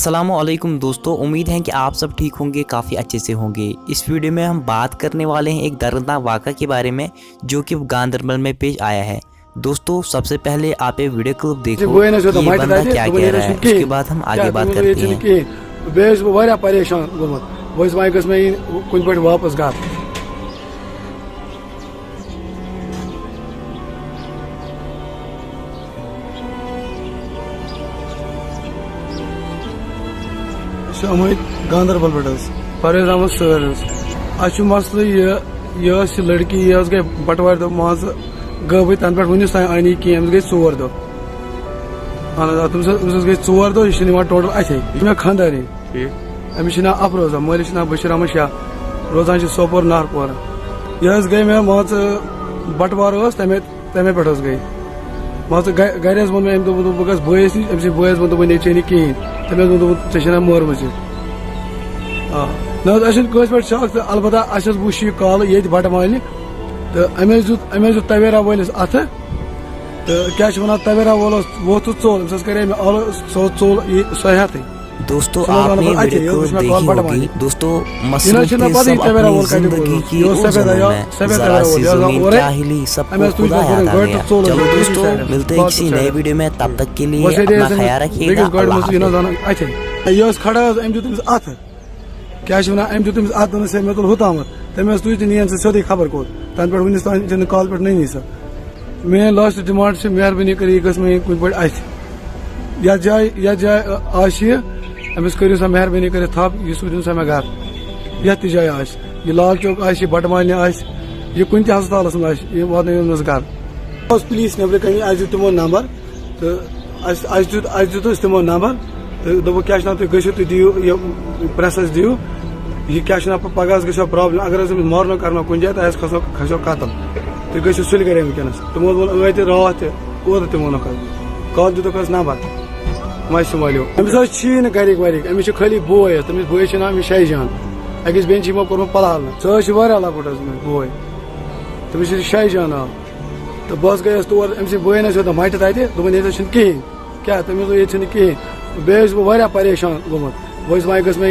अस्सलामुअलैकुम दोस्तों, उम्मीद है कि आप सब ठीक होंगे, काफ़ी अच्छे से होंगे। इस वीडियो में हम बात करने वाले हैं एक दर्दनाक वाक़ा के बारे में जो कि गांदरबल में पेश आया है। दोस्तों सबसे पहले आप ये वीडियो को देखो कि ये बंदा क्या कह रहा है, उसके बाद हम आगे बात करते हैं। गांदरबल पे परवेज अहमद सर अच्छ मसल ये लड़की ये गई बटवार दो मज गई तन पे वनस तान आई कह गई 4 दो गई 4 दो यह टोटल अथे मे खानदानी अमिस नाव अफरोजा मलिस नाव बशीर अहमद शाह रोजान सोपोर नारपोर यह गई मे मान बटवार तमे पे गई मान गर वो मे बह गस बस नश बस वो ने चे कहें तमें वो मोरमज नस पे शक तो अलबत्ता वो कॉल ये बटमाल तो अमे दुत तवेरा वलिस अथ तो क्या वन तवेरा वोल वो तो चोल करे चोल सह दोस्तों आपने वीडियो को देखी होगी। दोस्तों मसरूफ के सब अपनी जिंदगी की उन ज़मीनों में ज़रा सी ज़मीन जाहिली सबको खुदा याद आ गया। चलो दोस्तों मिलते हैं किसी नए वीडियो में, तब तक के लिए अपना ख्याल रखिएगा। यह खड़ा अम दुत अथ क्या अम दुत अथ मे तुल हुताम तमें तुझ नीन सोदे खबर कोत तन पे वनस तान कॉल पे नहीं सर मेन लास्ट डिमांड से मेहरबानी कर यह मे कुछ पे अथ या जाए आश अमिस करो सा मेहरबानी कर थप यह सूझन सा मे घर ये जाए आश यह लाल चौक आश बटमाल आश यह कुन हस्पताल मे वात घर पुलिस नबर कन अस दित तमो नंबर तो दित तमो नंबर तो दोप क्या तुम गो तुम दियो प्रेसस दियो यह क्या पगह गो प्रॉब्लम अगर मारनो करनो कुन जाए तो खसो कतल तुम गो सुल गर वनकस तमो वो रात ओर तम वो कल दितुक नंबर मे संभालो अमिस गरिक वरिक अमिस खाली बोय तमिस बोय नाम शाहजान अकिस बेन कोर्म पलाल सह लकुट बोय तमिस शाहजान नाव तो बस गयस तौर अम बोय मट तत दोपन ये कहें क्या तमिस ये कहें बेस बह परेशान गोमुत वह गस मे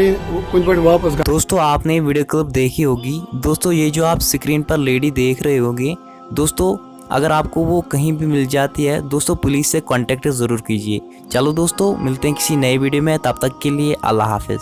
कुन पे वापस। दोस्तों आपने वीडियो क्लिप देखी होगी। दोस्तों ये जो आप स्क्रीन पर लेडी देख रहे होंगे, दोस्तों अगर आपको वो कहीं भी मिल जाती है दोस्तों पुलिस से कांटेक्ट ज़रूर कीजिए। चलो दोस्तों मिलते हैं किसी नए वीडियो में, तब तक के लिए अल्लाह हाफिज़।